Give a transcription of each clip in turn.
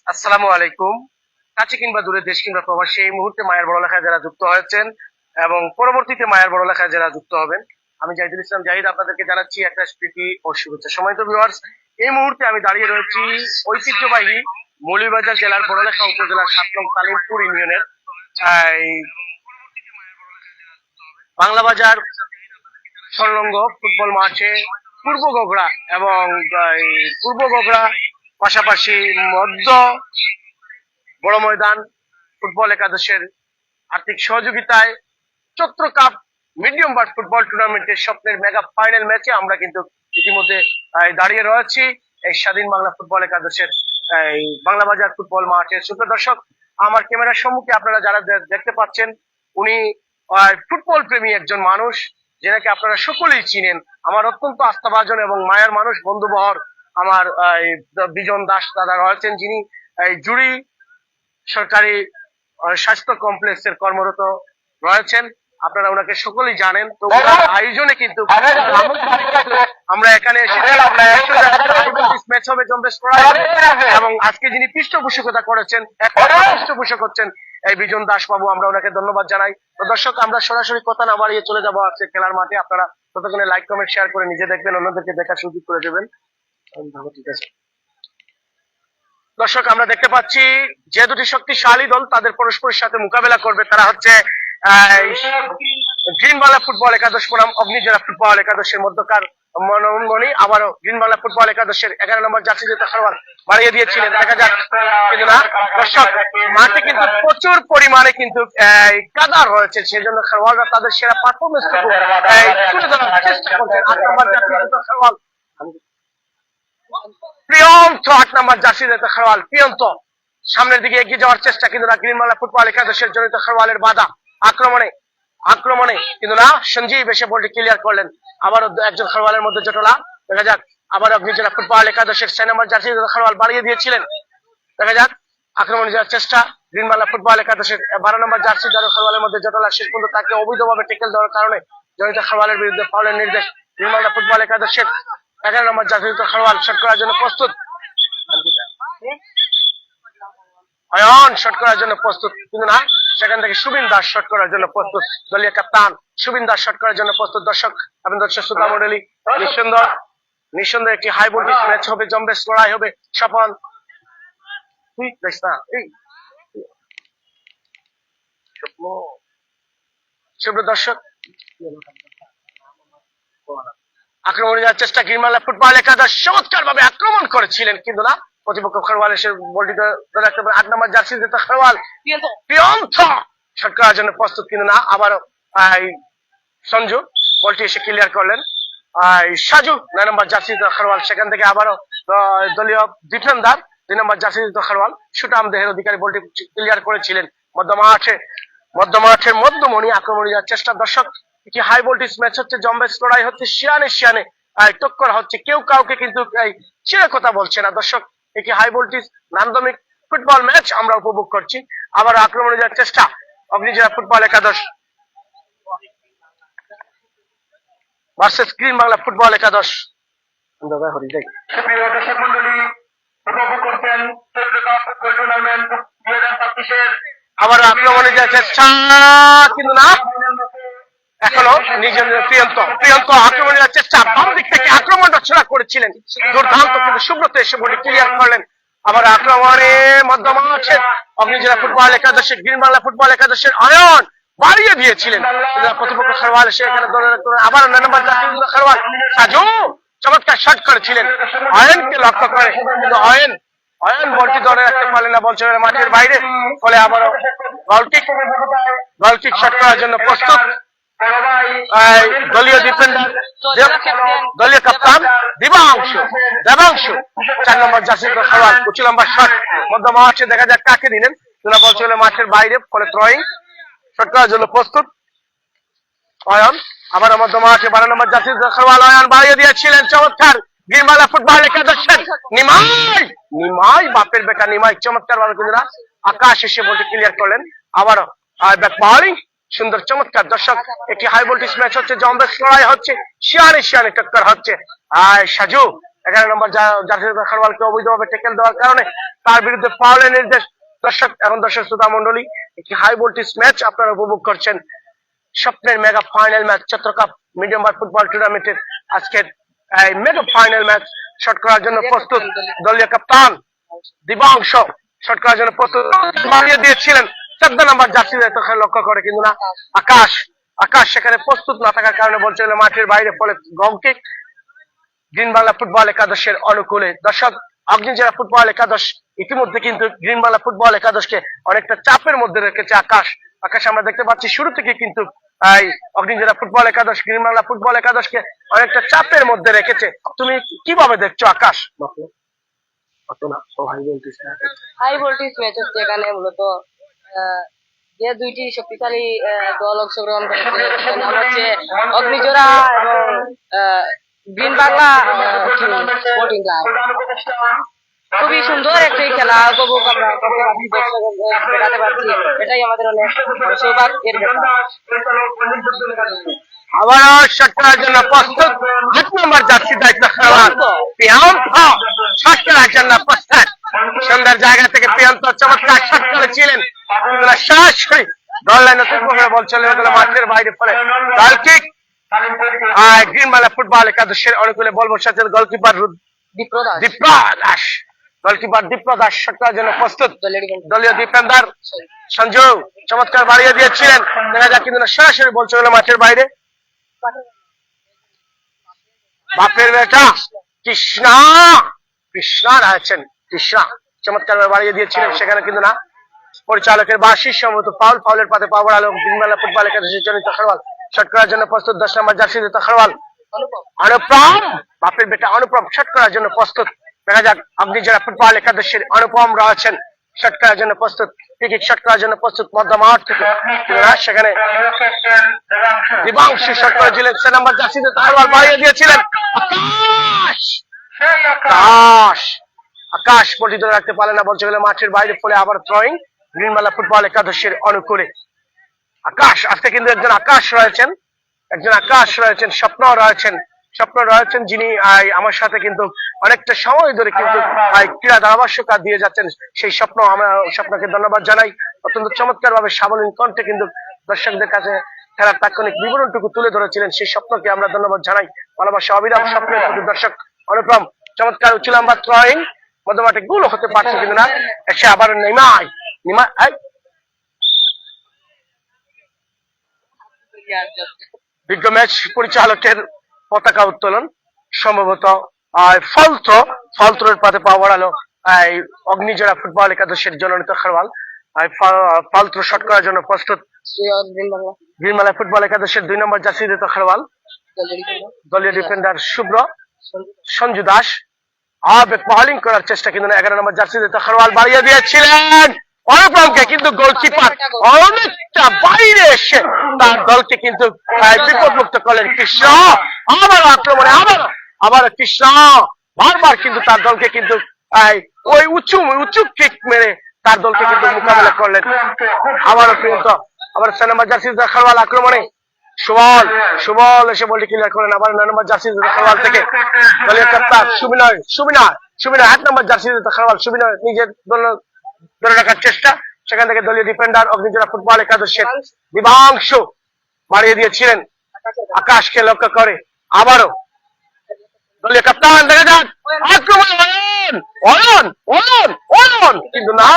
আসসালামু আলাইকুম। কাছে কিংবা দূরে, দেশ কিংবা প্রবাসী, এই মুহূর্তে মায়ের বড় লেখায় যারা যুক্ত হয়েছেন এবং পরবর্তীতে মায়ের বড় লেখায় যারা যুক্ত হবেন, আমি জাহিদুল ইসলাম জাহিদ আপনাদেরকে জানাচ্ছি একটা প্রীতি ও শুভেচ্ছা। সম্মানিত ভিউয়ার্স, এই মুহূর্তে আমি দাঁড়িয়ে রয়েছি ঐতিহ্যবাহী মৌলভীবাজার জেলার বড়লেখা উপজেলার 7 নং কালিমপুর ইউনিয়নের বাংলা বাজার সংলগ্ন ফুটবল মাঠে পূর্ব গোগড়া এবং পূর্ব গোগড়া পাশাপাশি মধ্য বড় ময়দান ফুটবল একাদশের আর্থিক সহযোগিতায় চত্র কাপ মিডিয়াম বার্ড ফুটবল টুর্নামেন্টের স্বপ্নের মেগা ফাইনাল ম্যাচে আমরা কিন্তু ইতিমধ্যে দাঁড়িয়ে রয়েছি এই স্বাধীন বাংলা ফুটবল একাদশের বাংলা বাজার ফুটবল মাঠের। সুপ্রিয় দর্শক, আমার ক্যামেরার সম্মুখে আপনারা যারা দেখতে পাচ্ছেন, উনি ফুটবল প্রেমী একজন মানুষ, যেনাকে আপনারা সকলেই চিনেন। আমার অত্যন্ত আস্থাভাজন এবং মায়ের মানুষ, বন্ধুবহর আমার বিজন দাস দাদা রয়েছেন, যিনি জুড়ি সরকারি স্বাস্থ্য কমপ্লেক্সের কর্মরত রয়েছেন। আপনারা ওনাকে সকলেই জানেন। তো আয়োজনে কিন্তু আমরা এখানে ম্যাচ হবে জম্বেশ এবং আজকে যিনি পৃষ্ঠপোষকতা করেছেন, পৃষ্ঠপোষক হচ্ছেন এই বিজন দাস বাবু, আমরা ওনাকে ধন্যবাদ জানাই। তো দর্শক, আমরা সরাসরি কথা না বাড়িয়ে চলে যাবো আজকে খেলার মাঠে। আপনারা ততক্ষণে লাইক কমেন্ট শেয়ার করে নিজে দেখবেন, অন্যদেরকে দেখার সুযোগ করে দেবেন। ঠিক আছে দর্শক, আমরা দেখতে পাচ্ছি যে দুটি শক্তিশালী দল তাদের পরস্পরের সাথে মোকাবেলা করবে, তারা হচ্ছে গ্রিন বাংলা ফুটবল একাদশ বনাম অগ্নিজোড়া ফুটবল একাদশের মধ্যকার মনোমনি। আবারও গ্রিন বাংলা ফুটবল একাদশের 11 নম্বর জার্সি খেলোয়াড় বাড়িয়ে দিয়েছিলেন, দেখা যাক। কিন্তু না দর্শক, মাঠে কিন্তু প্রচুর পরিমাণে কিন্তু কাদা রয়েছে, সেজন্য খেলোয়াড়রা তাদের সেরা পারফরমেন্স তুলে ধরার চেষ্টা করছেন। 8 নম্বর জার্সি খেলোয়াড় প্রিয়ন্ত, 8 নম্বর জার্সি খেলোয়াড় প্রিয়ন্ত সামনের দিকে এগিয়ে যাওয়ার চেষ্টা, কিন্তু না গ্রিন বাংলা ফুটবল একাদশের জনিত খেলোয়াড়ের বাধা আক্রমণে কিন্তু না সঞ্জীব এসে বলটি ক্লিয়ার করলেন। আবারও একজন খেলোয়াড়ের মধ্যে জটলা, দেখা যাক। আবার নিজেরা ফুটবল একাদশের 6 নম্বর জার্সি খেলোয়াড় বাড়িয়ে দিয়েছিলেন, দেখা যাক আক্রমণে যাওয়ার চেষ্টা গ্রিন বাংলা ফুটবল একাদশের 12 নম্বর জার্সি খেলোয়াড়ের মধ্যে জটলা। শেষ পর্যন্ত তাকে অবৈধভাবে ট্যাকেল দেওয়ার কারণে জনিত খেলোয়াড়ের বিরুদ্ধে ফাউলের নির্দেশ। গ্রিন বাংলা ফুটবল একাদশের 11 নম্বর জার্সি খেলোয়াড় শট করার জন্য প্রস্তুত, অয়ন শট করার জন্য প্রস্তুত, কিন্তু না সেখান থেকে সুবিন দাস শট করার জন্য প্রস্তুত। দলীয় কাপ্তান সুবিন দাস শট করার জন্য প্রস্তুত। দর্শক এবং দর্শক শ্রোতা মণ্ডলী, নিঃসন্দেহে একটি হাই ভোল্টেজ ম্যাচ হবে, জম্বেশ লড়াই হবে। স্বপন সুপ্রিয় দর্শক, আক্রমণে যাওয়ার চেষ্টা গ্রিন বাংলা ফুটবল একাদশ চমৎকার ভাবে আক্রমণ করেছিলেন, কিন্তু না প্রতিপক্ষ খেলোয়াড় এসে বলটি ধরে রাখতে পারে। 8 নম্বর জার্সি খেলোয়াড় প্রিয়ন্ত শট করার জন্য প্রস্তুত, কিন্তু না আবারও সঞ্জু বলটি এসে ক্লিয়ার করলেন। সাজু 9 নম্বর জার্সি খেলোয়াড়, সেখান থেকে আবারও দলীয় ডিফেন্ডার 2 নম্বর জার্সি খেলোয়াড় সুটাম দেহের অধিকারী বলটি ক্লিয়ার করেছিলেন। মধ্যমাঠের মধ্যমণি আক্রমণে যাওয়ার চেষ্টা। দর্শক, একটি হাই ভোল্টেজ ম্যাচ হচ্ছে, জম্বেশ লড়াই হচ্ছে, শিয়ানে টক্কর হচ্ছে, কেউ কাউকে কিন্তু ছেড়ে কথা বলছে না। দর্শক, একটি হাই ভোল্টেজ নান্দনিক ফুটবল ম্যাচ আমরা উপভোগ করছি। আবার আক্রমণে যাওয়ার চেষ্টা অগ্নিজোড়া ফুটবল একাদশ ভার্সেস গ্রিন বাংলা ফুটবল একাদশ। আবার আক্রমণে যাওয়ার চেষ্টা, কিন্তু না এখনো নিজের প্রিয়ন্ত আক্রমণে যাওয়ার চেষ্টা, বাম দিক থেকে আক্রমণ রচনা করেছিলেন দুর্দান্ত, কিন্তু সুব্রত এসে বলটি ক্লিয়ার করলেন। আবার আক্রমণে মধ্যমাঠে অগ্নিজোড়া ফুটবল একাদশের গ্রিন বাংলা ফুটবল একাদশের অয়ন বাড়িয়ে দিয়েছিলেন, প্রতিপক্ষ খেলোয়াড় এসে এখানে আবার 9 নম্বর খেলোয়াড় সাজু চমৎকার শট করেছিলেন অয়নকে লক্ষ্য করে, কিন্তু অয়ন বলটি ধরে রাখতে পারলেন না, বল চলে মাঠের বাইরে। ফলে আবারও গোলকিক শট করার জন্য প্রস্তুত দলীয় ডিফেন্ডার দলীয় কাপ্তান দেবাংশু 4 নম্বর জার্সি খেলোয়াড় উঁচু লম্বা শট মধ্য মাঠে, দেখা যাক কাকে দিলেন। বল চলে মাঠের বাইরে, ফলে থ্রোয়িং শট করার জন্য প্রস্তুত। অয়ন আবার মধ্যমা আছে 12 নম্বর জার্সি খেলোয়াড় অয়ন বাড়িয়ে দিয়েছিলেন চমৎকার গ্রিনবালা ফুটবল একাদশের নিমাই নিমাই বাপের বেটা নিমাই চমৎকার ভাবে কিন্তু আকাশ এসে বলতে ক্লিয়ার করলেন আবারও ব্যাক বোলিং সুন্দর চমৎকার দর্শক একটি হাই ভোল্টেজ ম্যাচ হচ্ছে জম্বেশ লড়াই হচ্ছে শিয়ানে টক্কর হচ্ছে সাজু 11 নম্বর জার্সি খেলোয়াড়কে অবৈধভাবে ট্যাকেল দেওয়ার কারণে তার বিরুদ্ধে ফাউলের নির্দেশ দর্শক এখন দর্শক শ্রোতা মন্ডলী একটি হাই ভোল্টেজ ম্যাচ আপনারা উপভোগ করছেন স্বপ্নের mega final match Chittagong medium বার ফুটবল টুর্নামেন্টের আজকের এই মেগা ফাইনাল ম্যাচ শট করার জন্য প্রস্তুত দলীয় কাপ্তান দিবাংশ শট করার জন্য প্রস্তুত বাড়িয়ে দিয়েছিলেন 14 নম্বর জার্সি লক্ষ্য করে কিন্তু না আকাশ সেখানে প্রস্তুত না থাকার কারণে বলছিল মাঠের বাইরে ফলে গং কিক গ্রিন বাংলা ফুটবল একাদশের অনুকূলে দর্শক অগ্নিজেলা ফুটবল একাদশ ইতিমধ্যে কিন্তু গ্রিন বাংলা ফুটবল একাদশকে অনেকটা চাপের মধ্যে রেখেছে আকাশ আমরা দেখতে পাচ্ছি শুরু থেকে কিন্তু এই অগ্নিজেলা ফুটবল একাদশ গ্রিন বাংলা ফুটবল একাদশকে অনেকটা চাপের মধ্যে রেখেছে তুমি কিভাবে দেখছো আকাশ? হাই ভোল্টেজ ম্যাচ হচ্ছে এখানে মূলত যে দুইটি শক্তিশালী দল অংশগ্রহণ করেছে নাম হচ্ছে অগ্নিজোড়া এবং গ্রিন বাংলা স্পোর্টিং ক্লাব। খুবই সুন্দর একটি খেলা উপভোগ আমরা দেখাতে পারছি, এটাই আমাদের অনেক সৌভাগ্যের ব্যাপার। আবারও শট করার জন্য প্রস্তুত 8 নম্বর জার্সি দায়িত্ব খেলোয়াড় পিয়ন্ত শট করার জন্য প্রস্তুত সুন্দর জায়গা থেকে পিয়ন্ত চমৎকার শট করেছিলেন সরাসরি গোল লাইন অতিক্রম বল চলে গেল মাঠের বাইরে ফলে গোল কিক গ্রিন বাংলা ফুটবল একাদশের অনুকূলে বল বসাচ্ছেন গোলকিপার দীপ্রদাস গোলকিপার দীপ্রদাস শট করার জন্য প্রস্তুত দলীয় ডিফেন্ডার সঞ্জু চমৎকার বাড়িয়ে দিয়েছিলেন দেখা যাক কিন্তু সরাসরি বল চলে গেল মাঠের বাইরে বাপের বেটা কৃষ্ণা রয়েছেন কৃষ্ণা চমৎকার বাড়িয়ে দিয়েছিলেন সেখানে কিন্তু না পরিচালকের বার্ষিক সম্মত ফাউলের পাতে পাওয়ার আলো গ্রিনবাংলা ফুটবল একাদশের জন্য খেলোয়াড় শট করার জন্য প্রস্তুত 10 নম্বর জার্সি খেলোয়াড় অনুপম বাপের বেটা অনুপম শট করার জন্য প্রস্তুত দেখা যাক অগ্নিজোড়া ফুটবল একাদশের অনুপম রয়েছেন শট করার জন্য প্রস্তুত ক্রিকেট শট করার জন্য প্রস্তুত মধ্য মাঠ থেকে সেখানে দিবাংশু শট করেছিলেন 6 নম্বর জার্সি খেলোয়াড় বাড়িয়ে দিয়েছিলেন আকাশ বলটি ধরে রাখতে পারে না বলছে গেলে মাঠের বাইরে ফলে আবার থ্রোয়িং গ্রিন বাংলা ফুটবল একাদশের অনুকূলে আকাশ আজকে কিন্তু একজন আকাশ রয়েছেন স্বপ্ন রয়েছেন যিনি আমার সাথে কিন্তু অনেকটা সময় ধরে কিন্তু ক্রীড়া ধারাভাষ্যকা দিয়ে যাচ্ছেন সেই স্বপ্নকে ধন্যবাদ জানাই অত্যন্ত চমৎকার ভাবে সাবলীল কণ্ঠে কিন্তু দর্শকদের কাছে খেলার তাৎক্ষণিক বিবরণটুকু তুলে ধরেছিলেন সেই স্বপ্নকে আমরা ধন্যবাদ জানাই ভালোবাসা অবিরাম স্বপ্নের প্রতি দর্শক অনুপম চমৎকার উচ্চলম্বা থ্রোয়িং মধ্যমাঠে গোল হতে পারছে কিন্তু না এসে আবার নিমাই বিজ্ঞ ম্যাচ পরিচালকের পতাকা উত্তোলন সম্ভবত ফলত্রের পাতে পাওয়ার আলো অগ্নিজোড়া ফুটবল একাদশের জননীত খেলোয়াড় ফলত্র শট করার জন্য প্রস্তুত গ্রিন বাংলা ফুটবল একাদশের 2 নম্বর জার্সি খেলোয়াড় দলীয় ডিফেন্ডার শুভ্র সঞ্জু দাস বোলিং করার চেষ্টা কিন্তু 11 নম্বর জার্সি খেলোয়াড় বাড়িয়ে দিয়েছিলেন অনুপমকে কিন্তু গোলকিপার অনেকটা বাইরে এসে তার দলকে কিন্তু বিপদমুক্ত করলেন কৃষ্ণ আবার আক্রমণে আবার কৃষ্ণ বারবার কিন্তু তার দলকে কিন্তু ওই উঁচু কিক মেরে তার দলকে কিন্তু মোকাবেলা করলেন আবারও কিন্তু আবার 6 নম্বর জার্সি খেলোয়াড় আক্রমণে সুবল এসে বলটি ক্লিয়ার করেন আবার 9 নম্বর জার্সি খেলোয়াড় থেকে দলীয় কাপ্তান সুবিনয় 8 নম্বর জার্সি খেলোয়াড় সুবিনয় নিজের দল ধরে রাখার চেষ্টা সেখান থেকে দলীয় ডিফেন্ডার অগ্নিজোড়া ফুটবল একাদশের দিবাংশু বাড়িয়ে দিয়েছিলেন আকাশকে লক্ষ্য করে আবারও দলীয় কাপ্তান দেখা যাক আক্রমণ অয়ন কিন্তু না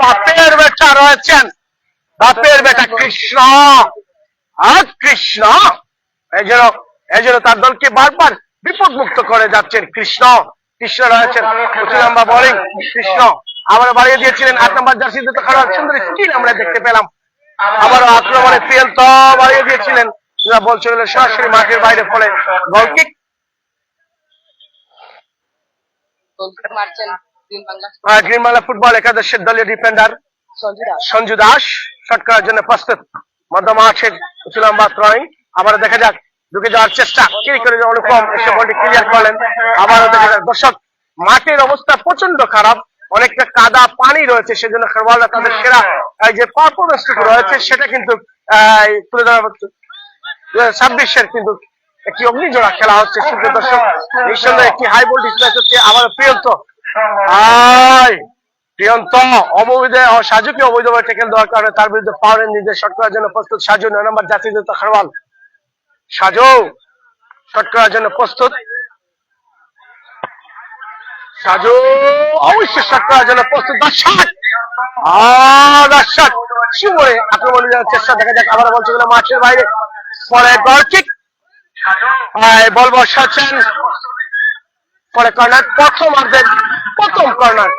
বাপের বেটা রয়েছেন বাপের বেটা কৃষ্ণ এই জন্য তার দলকে বারবার বিপদ মুক্ত করে যাচ্ছেন কৃষ্ণ রয়েছেন উঁচু লম্বা বোলিং কৃষ্ণ আবার বাড়িয়ে দিয়েছিলেন 8 নম্বর জার্সি খেলোয়াড় সুন্দর স্কিল আমরা দেখতে পেলাম আবার আক্রমণে পিয়ন্ত বাড়িয়ে দিয়েছিলেন বল চলে গেল সরাসরি মাঠের বাইরে ফলে গোল কিক গ্রিন বাংলা ফুটবল একাদশের দলীয় ডিফেন্ডার সঞ্জু দাস শট করার জন্য প্রস্তুত মধ্য মাঠের উঁচু লম্বা থ্রোয়িং আবার দেখা যাক ঢুকে যাওয়ার চেষ্টা কি করে অনুপম এসে বলটি ক্লিয়ার করলেন। আবারও দেখা যাক দর্শক মাঠের অবস্থা প্রচন্ড খারাপ, অনেকটা কাদা পানি রয়েছে, সেজন্য খেলোয়াড়রা তাদের সেরা যে পারফরমেন্স রয়েছে সেটা কিন্তু তুলে ধরা হচ্ছে। 26-এর কিন্তু একটি অগ্নিজোড়া খেলা হচ্ছে সুপ্রিয় দর্শক, নিঃসন্দেহে একটি হাই ভোল্টেজ ম্যাচ হচ্ছে। আবার প্রিয়ন্ত অবৈধ সাজুকে অবৈধভাবে টেকেল দেওয়ার কারণে তার বিরুদ্ধে পাওয়ারের নির্দেশ শট করার জন্য প্রস্তুত সাজু। 9 নম্বর জার্সি খেলোয়াড় সাজু শট করার জন্য প্রস্তুত। সাজু অবশ্যই শট করার জন্য প্রস্তুত। দর্শক শিবরে আক্রমণ করার চেষ্টা, দেখা যাক আবার বলছে মাঠের বাইরে, পরে গল কিক, বল বসাচ্ছেন, পরে কর্নার, প্রথম কর্নার।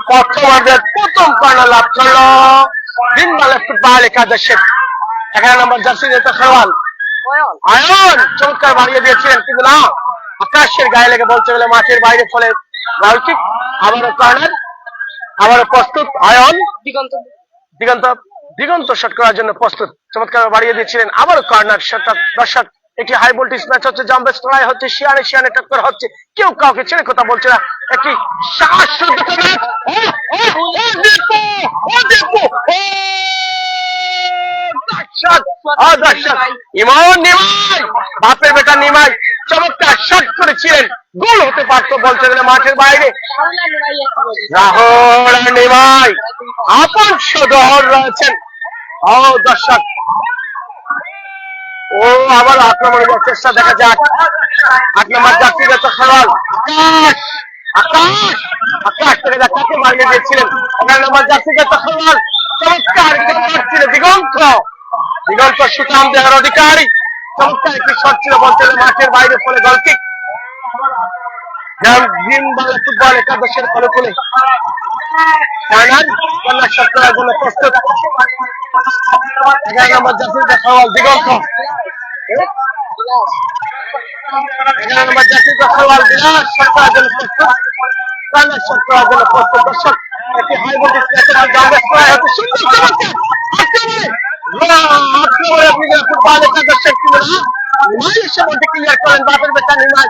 প্রথম কর্নার লাভ করলো দিনবালা ফুটবল একাদশের 11 নম্বর জার্সি খেলোয়াড় আয়ন। চমৎকার বাড়িয়ে দিয়েছিলেন কিন্তু না, আকাশের গায়ে লেগে বলতে গেলে মাঠের বাইরে, ফলে গোল কিক। আবারও কর্নার, আবারও প্রস্তুত আয়ন, দিগন্ত শট করার জন্য প্রস্তুত, চমৎকার বাড়িয়ে দিয়েছিলেন। আবারও কর্নার শট। দর্শক একটি হাই ভোল্টেজ ম্যাচ হচ্ছে, জাম্বেস লড়াই হচ্ছে, শিয়ানে টক্কর হচ্ছে, কেউ কাউকে ছেড়ে কথা বলছে না। একটি ইমন নিমাই, বাপের বেটা নিমাই চমৎকার শট করেছিলেন, গোল হতে পারতো বলতে গেলে মাঠের বাইরে। রাহুল নিমাই আপন সদর রয়েছেন। দর্শক আবার আক্রমণের চেষ্টা, দেখা যাক 8 নম্বর জার্সিগত খেলোয়াড় আকাশ থেকে যাক কাকে মারিয়ে দিয়েছিলেন। 11 নম্বর জার্সিগত খেলোয়াড় চমৎকার দিগন্ত সুতাম দেওয়ার অধিকারী, চমৎকার একটি শট ছিল বলতে গেলে মাঠের বাইরে, ফলে গোল কিক। বাংলা ফুটবল একাদশের অনুকূলে কর্নার শট করার জন্য প্রস্তুত। 11 নম্বর জার্সিগত খেলোয়াড় দিগন্ত, 11 নম্বর জার্সিগত খেলোয়াড় বিলাস শট করার জন্য প্রস্তুত, কর্নার শট করার জন্য প্রস্তুত। দর্শক একটি হাই ভোল্টেজ ম্যাচের মধ্যে আমরা করা হচ্ছে সুন্দর চমৎকার ফুটবল একাদশের নিমাই এসে বলতে ক্লিয়ার করেন বাপের বেটা নিমাই।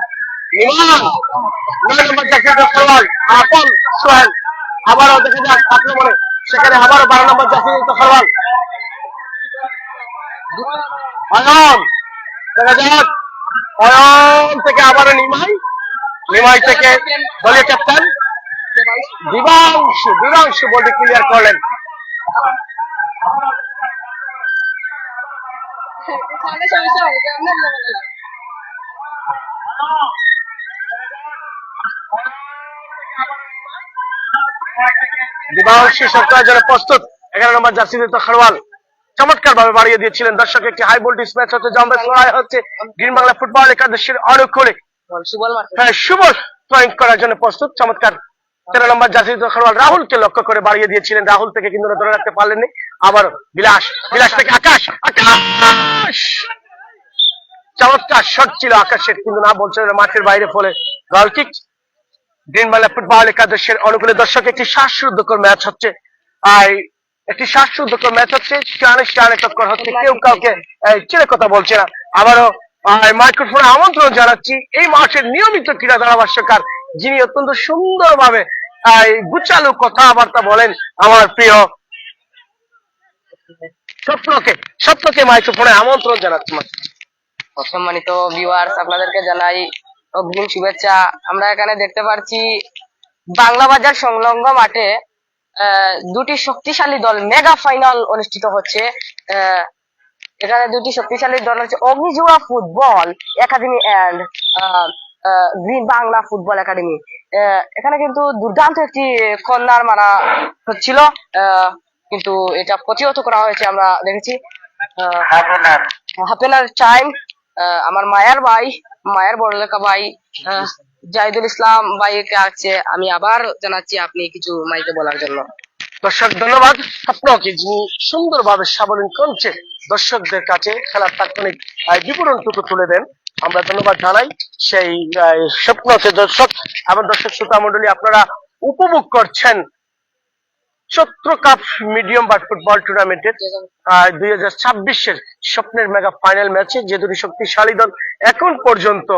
9 নম্বর জার্সিগত খেলোয়াড় আপন সোহেল, আবারও দেখা যাক আক্রমণে, সেখানে আবারও 12 নম্বর জার্সিগত খেলোয়াড় অয়ন, দেখা যাক অয়ন থেকে আবারও নিমাই থেকে দলীয় ক্যাপ্টেন দিবাংশু বলতে ক্লিয়ার করলেন। দিবাংশু শট করার জন্য প্রস্তুত। 11 নম্বর জার্সি খেলোয়াড় চমৎকার ভাবে বাড়িয়ে দিয়েছিলেন। দর্শক একটি হাই ভোল্টেজ ম্যাচ হচ্ছে, জাম্বেস লড়াই হচ্ছে গ্রিন বাংলা ফুটবল একাদশের অনুকূলে। শুভ পয়েন্ট করার জন্য প্রস্তুত, চমৎকার 13 নম্বর জার্সি খেলোয়াড় রাহুলকে লক্ষ্য করে বাড়িয়ে দিয়েছিলেন, রাহুল থেকে কিন্তু ধরে রাখতে পারলেননি। আবার বিলাস থেকে আকাশ চমৎকার শট ছিল আকাশের, কিন্তু না বলছে মাঠের বাইরে, ফলে গোল কিক। গ্রিন বাংলা ফুটবল একাদশের অনুকূলে দর্শক একটি শ্বাসরুদ্ধকর ম্যাচ হচ্ছে, শানে টক্কর হচ্ছে, কেউ কাউকে ছেড়ে কথা বলছে না। আবারও মাইক্রোফোনে আমন্ত্রণ জানাচ্ছি এই মাঠের নিয়মিত ক্রীড়া ধারাভাষ্যকার, যিনি অত্যন্ত সুন্দরভাবে গুচালু কথাবার্তা বলেন, আমার প্রিয় স্বপ্নকে মাইক্রোফোনে আমন্ত্রণ জানাচ্ছি। সম্মানিত ভিউয়ার্স, আপনাদেরকে জানাই অগ্রিম শুভেচ্ছা। আমরা এখানে দেখতে পাচ্ছি বাংলা বাজার সংলগ্ন মাঠে দুটি শক্তিশালী দল মেগা ফাইনাল অনুষ্ঠিত হচ্ছে। এখানে দুটি শক্তিশালী দল হচ্ছে Agnijora football academy and green Bangla football academy. এখানে কিন্তু দুর্দান্ত একটি কর্নার মারা হচ্ছিল, কিন্তু এটা প্রতিহত করা হয়েছে। আমরা দেখেছি হাফ এন টাইম আমার মায়ের বড়লেখা ভাই জাহিদুল ইসলাম ভাইকে আছে, আমি আবার জানাচ্ছি আপনি কিছু মাইকে বলার জন্য। দর্শক ধন্যবাদ স্বপ্নকে, যিনি সুন্দরভাবে সাবলীল কণ্ঠে দর্শকদের কাছে খেলার তাৎক্ষণিক বিবরণটুকু তুলে দেন। আমরা ধন্যবাদ জানাই সেই স্বপ্নকে। দর্শক এবং দর্শক শ্রোতা মন্ডলী, আপনারা উপভোগ করছেন চত্র কাপ মিডিয়াম বা ফুটবল টুর্নামেন্টের 2026-এর স্বপ্নের মেগা ফাইনাল ম্যাচে যে দুটি শক্তিশালী দল এখন পর্যন্ত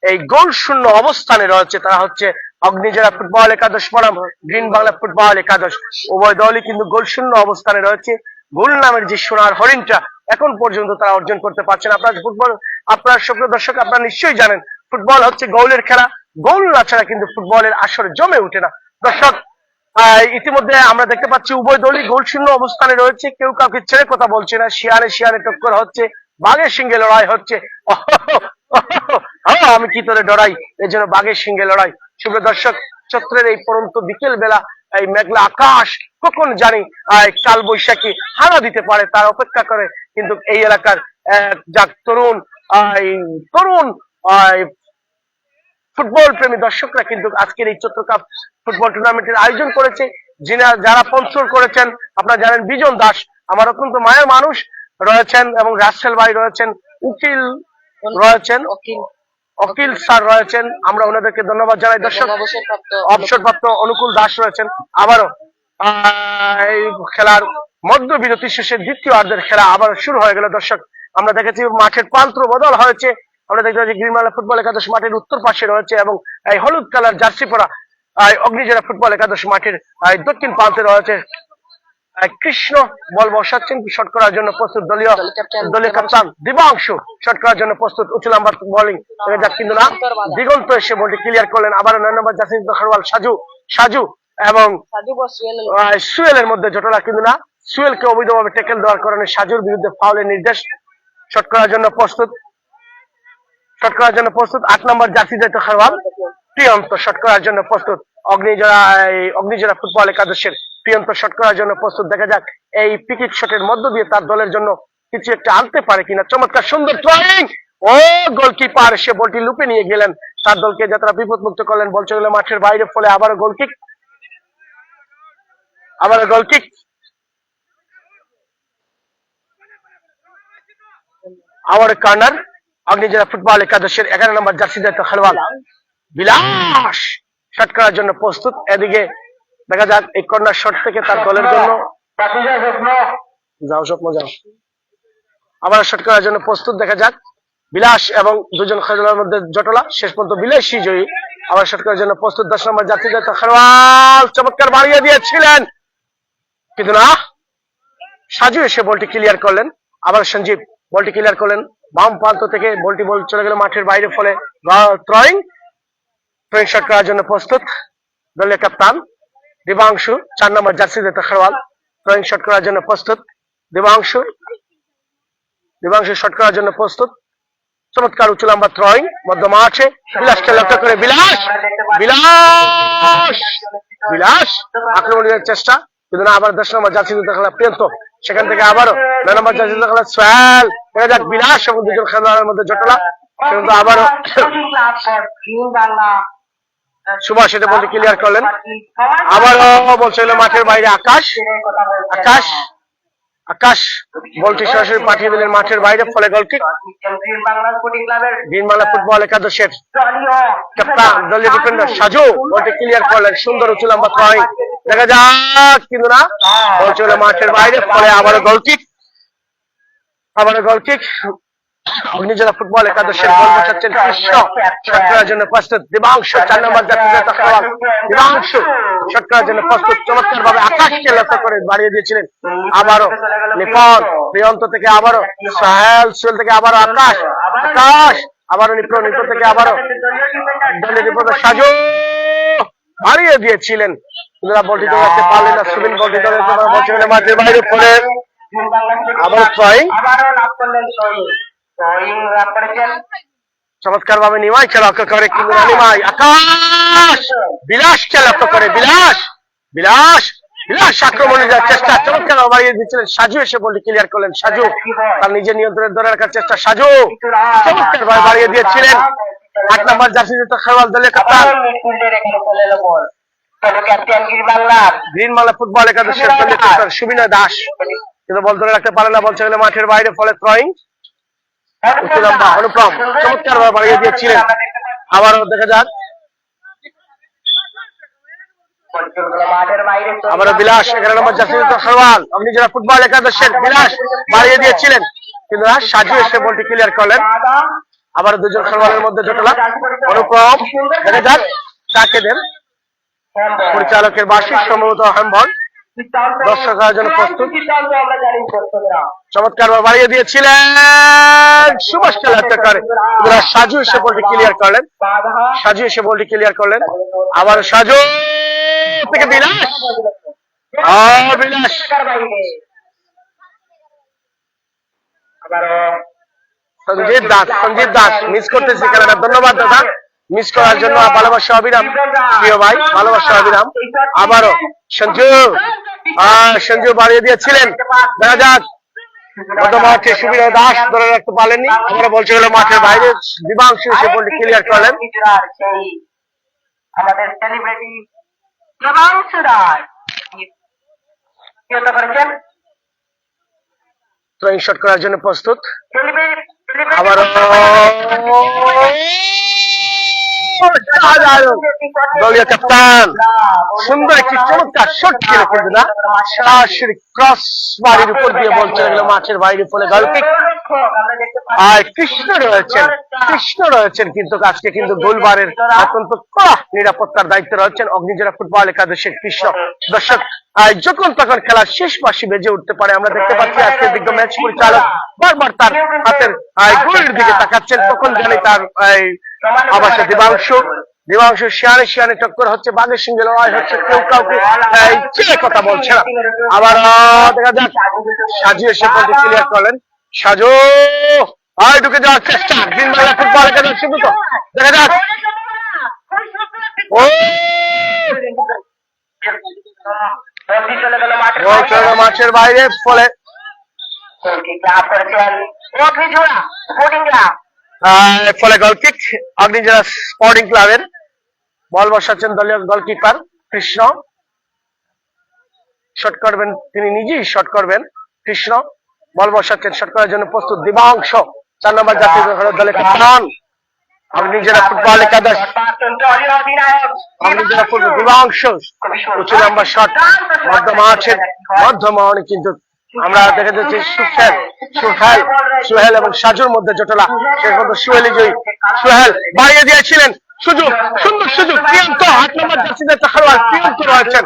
এই গোল শূন্য অবস্থানে রয়েছে তারা হচ্ছে অগ্নিজেরা ফুটবল একাদশ বনাম গ্রিন বাংলা ফুটবল একাদশ। উভয় দলই কিন্তু গোল শূন্য অবস্থানে রয়েছে। গোল নামের যে সোনার হরিণটা এখন পর্যন্ত তারা অর্জন করতে পারছেন। আপনার সুপ্রিয় দর্শক, আপনারা নিশ্চয়ই জানেন ফুটবল হচ্ছে গোলের খেলা। গোল না ছাড়া কিন্তু ফুটবলের আসরে জমে ওঠে না। দর্শক, ইতিমধ্যে আমরা দেখতে পাচ্ছি উভয় দলই গোল শূন্য অবস্থানে রয়েছে। কেউ কাউকে ছেড়ে কথা বলছে না। শিয়ারে টক্কর হচ্ছে, বাঘের সিংহে লড়াই হচ্ছে। আমি কি তোরে ডরাই, এই জন্য বাঘের সিংহে লড়াই। সুপ্রিয় দর্শক, চৈত্রের এই পরন্ত বিকেল বেলা এই মেঘলা আকাশ কখন জানি কাল বৈশাখী হানা দিতে পারে তার অপেক্ষা করে কিন্তু এই এলাকার যাক তরুণ ফুটবল প্রেমী দর্শকরা কিন্তু আজকের এই চৈত্র কাপ ফুটবল টুর্নামেন্টের আয়োজন করেছে। যারা স্পন্সর করেছেন আপনারা জানেন বিজন দাস আমার অত্যন্ত মায়ের মানুষ রয়েছেন, এবং রাসেল ভাই রয়েছেন, উকিল রয়েছেন, অকিল স্যার রয়েছেন। আমরা ওনাদেরকে ধন্যবাদ জানাই। দর্শক, অবসরপ্রাপ্ত অনুকূল দাস রয়েছেন। আবারও এই খেলার মধ্যবিরতি শেষে দ্বিতীয় অর্ধের খেলা আবার শুরু হয়ে গেল। দর্শক, আমরা দেখেছি মাঠের প্রান্ত বদল হয়েছে। আমরা দেখতে পাচ্ছি গ্রিন বাংলা ফুটবল একাদশ মাঠের উত্তর পাশে রয়েছে এবং এই হলুদ কালার জার্সি পরা অগ্নিজেরা ফুটবল একাদশ মাঠের দক্ষিণ প্রান্তে রয়েছে। কৃষ্ণ বল বসাচ্ছেন, শট করার জন্য প্রস্তুত দলীয় ক্যাপ্টেন দিবাংশু শট করার জন্য প্রস্তুত। উঁচু নাম্বার বোলিং কিন্তু না, দিগন্ত এসে বলটি ক্লিয়ার করলেন। আবার 9 নম্বর জাসিদ খারওয়াল সাজু এবং সুয়েলের মধ্যে জটলা কিন্তু না, সুয়েলকে অবৈধভাবে ট্যাকেল দেওয়ার কারণে সাজুর বিরুদ্ধে ফাউলের নির্দেশ। শট করার জন্য প্রস্তুত 8 নম্বর জাসিদ খারওয়াল প্রিয়ন্ত শট করার জন্য প্রস্তুত। অগ্নিজোড়া ফুটবল একাদশের প্রিয়ন্ত শট করার জন্য প্রস্তুত। দেখা যাক এই পিকিট শটের মধ্য দিয়ে তার দলের জন্য কিছু একটা আনতে পারে কিনা। চমৎকার সুন্দর থ্রোয়িং, ও গোলকিপার সে বলটি লুপে নিয়ে গেলেন, তার দলকে যাত্রা বিপদ মুক্ত করলেন। বল চলে মাঠের বাইরে, ফলে আবারও গোলকিক, আবারও কর্নার। অগ্নিজোড়া ফুটবল একাদশের 11 নম্বর জার্সি খেলোয়াড় বিলাস শট করার জন্য প্রস্তুত। এদিকে দেখা যাক এই কর্নার শট থেকে তার দলের জন্য আবার শট করার জন্য প্রস্তুত। দেখা যাক বিলাস এবং দুজন খেলোয়াড়ের মধ্যে জটলা, শেষ পর্যন্ত বিলাসী জয়ী। আবার শট করার জন্য প্রস্তুত 10 নম্বর জার্সি খেলোয়াড়, চমৎকার বাড়িয়ে দিয়েছিলেন কিন্তু না, সাজু এসে বলটি ক্লিয়ার করলেন। আবার সঞ্জীব বলটি ক্লিয়ার করলেন বাম প্রান্ত থেকে, বল চলে গেল মাঠের বাইরে, ফলে থ্রোয়িং শট করার জন্য প্রস্তুত দলীয় ক্যাপ্টেন দিবাংশু 4 নম্বর জার্সি খেলোয়াড় থ্রোয়িং শট করার জন্য প্রস্তুত। দিবাংশু শট করার জন্য প্রস্তুত। চমৎকার উঁচু লম্বা থ্রোয়িং মধ্য মাঠে, বিলাসকে লক্ষ্য করে বিলাস আক্রমণের চেষ্টা কিন্তু না, আবার 10 নম্বর জার্সি খেলা প্রিয়ন্ত, সেখান থেকে আবারও 9 নম্বর জার্সি খেলা সোহেল। দেখা যাক বিলাস এবং দুজন খেলোয়াড়ের মধ্যে জটলা, কিন্তু আবারও সুভাষ এটা বলতে ক্লিয়ার করলেন। আবারও বলছে মাঠের বাইরে আকাশ বলটি সরাসরি পাঠিয়ে দিলেন মাঠের বাইরে, ফলে গোলকিক। গ্রিন বাংলা ফুটবল একাদশের ক্যাপ্টেন দলীয় ডিফেন্ডার সাজু বলটি ক্লিয়ার করলেন, সুন্দর উঁচু লম্বা থ্রোয়িং। দেখা যাক কিন্তু না, বল চলে মাঠের বাইরে, ফলে আবারও গোলকিক। অগ্নিজোড়া ফুটবল একাদশের গোল বসাচ্ছেন কৃষ্ণ, শট করার জন্য প্রস্তুত। দিবাংশু 4 নম্বর দিবাংশু শট করার জন্য প্রস্তুত। চমৎকার ভাবে আকাশকে লক্ষ্য করে বাড়িয়ে দিয়েছিলেন। আবারও নিপন প্রিয়ন্ত থেকে, আবারও সোহেল থেকে, আবারও আকাশ আবারও নিপন থেকে, আবারও সাজু বাড়িয়ে দিয়েছিলেন, বলটি ধরতে পারলেন না। সুবিন বলটি ধরে মাঠের বাইরে, ফলে আবার থ্রোয়িং। চমৎকার ভাবে নিমাইকে লক্ষ্য করে কিন্তু নিমাই আকাশ বিলাসকে লক্ষ্য করে বিলাস আক্রমণের চেষ্টা, চমৎকার বাড়িয়ে দিচ্ছিলেন। সাজু এসে বলটি ক্লিয়ার করলেন। সাজু তার নিজের নিয়ন্ত্রণে ধরে রাখার চেষ্টা, সাজু চমৎকার ভাবে বাড়িয়ে দিয়েছিলেন। 8 নম্বর জার্সি খেলোয়াড় দলের ক্যাপ্টেন গ্রিন বাংলা ফুটবল একাদশের দলীয় ক্যাপ্টেন সুবিনয় দাস, কিন্তু বল ধরে রাখতে পারে না, বল চলে মাঠের বাইরে, ফলে থ্রোয়িং। অনুপম চমৎকার ভাবে বাড়িয়ে দিয়েছিলেন। আবারও দেখা যাক মাঠের বাইরে আবারও বিলাস 11 নম্বর জাসির খেলোয়াড় অগ্নিজোড়া ফুটবল একাদশের বিলাস বাড়িয়ে দিয়েছিলেন, কিন্তু না সাজু এসে বলটি ক্লিয়ার করলেন। আবার দুজন খেলোয়াড়ের মধ্যে জটলা অনুক্রম, দেখা যাক কাকে দেন। পরিচালকের বার্ষিক সম্ভবত হ্যাম্বল, দর্শক আয়োজন প্রস্তুত, চমৎকার বাড়িয়ে দিয়েছিলেন সুভাষ খেলা করে সাজু এসে বলটি ক্লিয়ার করলেন। সাজু এসে বলটি ক্লিয়ার করলেন। আবার সাজু থেকে বিলাস, বিলাস সঞ্জিত দাস মিস করতেছি খেলাটা। ধন্যবাদ দাদা মিস করার জন্য, ভালোবাসা অবিরাম প্রিয় ভাই, ভালোবাসা অবিরাম। আবারও সঞ্জু বাড়িয়ে দিয়েছিলেন, দেখা যাক মাঠে সুবিধা দাস ধরে রাখতে পারেননি। আমরা বলছে হলো মাঠের বাইরে দিবাংশু এসে বলটি ক্লিয়ার করলেন। আমাদের celebrity Dibangshu Das throwing shot করার জন্য প্রস্তুত। আবার দলীয় ক্যাপ্টেন সুন্দর একটি চমৎকার শট খেলে, কিন্তু না সরাসরি ক্রস বাড়ির উপর দিয়ে বল চলে গেল মাঠের বাইরে, ফলে গোলকিক। আর কৃষ্ণ রয়েছেন কিন্তু আজকে কিন্তু গোলবারের অত্যন্ত কড়া নিরাপত্তার দায়িত্বে রয়েছেন অগ্নিজোড়া ফুটবল একাদশের কৃষ্ণ। দর্শক যখন তখন খেলার শেষ পাশে বেজে উঠতে পারে, আমরা দেখতে পাচ্ছি আজকের বিজ্ঞ ম্যাচ পরিচালক বারবার তার হাতের গোলের দিকে তাকাচ্ছেন, তখন জানি তার আবাসে দিবাংশু শিয়ানে টক্কর হচ্ছে, বাঘের সঙ্গে লড়াই হচ্ছে, কেউ কাউকে চেয়ে কথা বলছে না। আবার দেখা যাক সাজু এসে বলটি ক্লিয়ার করলেন। সাজু ঢুকে যাওয়ার চেষ্টা, দিনবেলা ফুটবল একাদশ শুধু তো দেখা যাক মাঠের বাইরে, ফলে গোলকিক অগ্নিজোড়া স্পোর্টিং ক্লাবের। বল বসাচ্ছেন দলীয় গোলকিপার কৃষ্ণ, শট করবেন তিনি নিজেই, শট করবেন কৃষ্ণ। বল বসাচ্ছেন, শট করার জন্য প্রস্তুত দিবাংশ 4 নম্বর জাতীয় দলের ক্যাপ্টেন অগ্নিজোড়া ফুটবল একাদশ। অগ্নিজোড়া ফুটবল দিবাংশ উঁচু লম্বা শট মধ্যমানে, কিন্তু আমরা দেখে যাচ্ছি সুহেল এবং সাজুর মধ্যে জটলা, শেষ পর্যন্ত সুহেলই জয়ী। সুহেল বাড়িয়ে দিয়েছিলেন, সুযোগ, সুন্দর সুযোগ, প্রিয়ন্ত 8 নম্বর জার্সিতে খেলোয়াড় প্রিয়ন্ত রয়েছেন।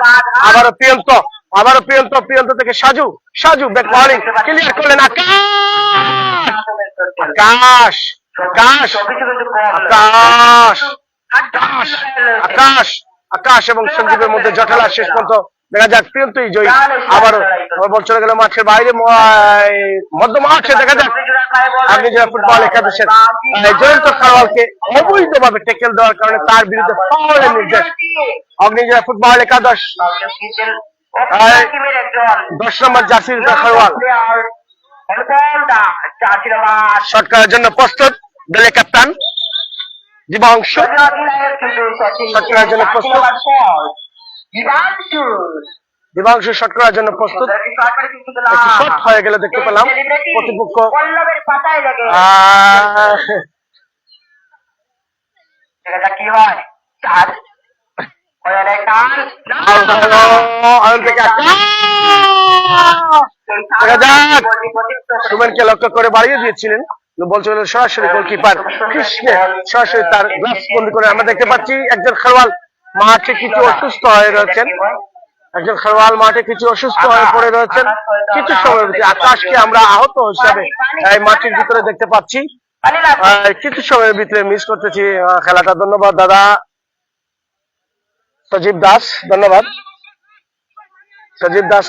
আবারও প্রিয়ন্ত থেকে সাজু ব্যাক বলিং ক্লিয়ার করলেন। আকাশ এবং সঞ্জীবের মধ্যে জটলা, শেষ পর্যন্ত দেখা যাক প্রিয়ন্তই জয়ী। আবারও বল চলে গেল মাঠের বাইরে, মধ্য মাঠে দেখা যাক অগ্নিজোড়া ফুটবল একাদশের জয়ন্ত খেলোয়াড়কে অবৈধভাবে ট্যাকেল দেওয়ার কারণে তার বিরুদ্ধে ফাউলের নির্দেশ। অগ্নিজোড়া ফুটবল একাদশ 10 নম্বর জার্সির খেলোয়াড় শট করার জন্য প্রস্তুত দলের ক্যাপ্টেন দিবাংশু, শট করার জন্য প্রস্তুত দিবাংশু, শট করার জন্য প্রস্তুত। একটু শট হয়ে গেল দেখতে পেলাম, প্রতিপক্ষ কি হয় সুমেনকে লক্ষ্য করে বাড়িয়ে দিয়েছিলেন, বলছিল সরাসরি গোলকিপার কৃষ্ণে সরাসরি তার গ্লাভস বন্দি করে। আমরা দেখতে পাচ্ছি একজন খেলোয়াড় মাঠে কিছু অসুস্থ হয়ে রয়েছেন, পড়ে রয়েছেন। কিছু সময়ের ভিতরে আকাশকে আমরা আহত হিসাবে এই মাঠের ভিতরে দেখতে পাচ্ছি, কিছু সময়ের ভিতরে মিস করতেছি খেলাটা। ধন্যবাদ দাদা সজীব দাস, ধন্যবাদ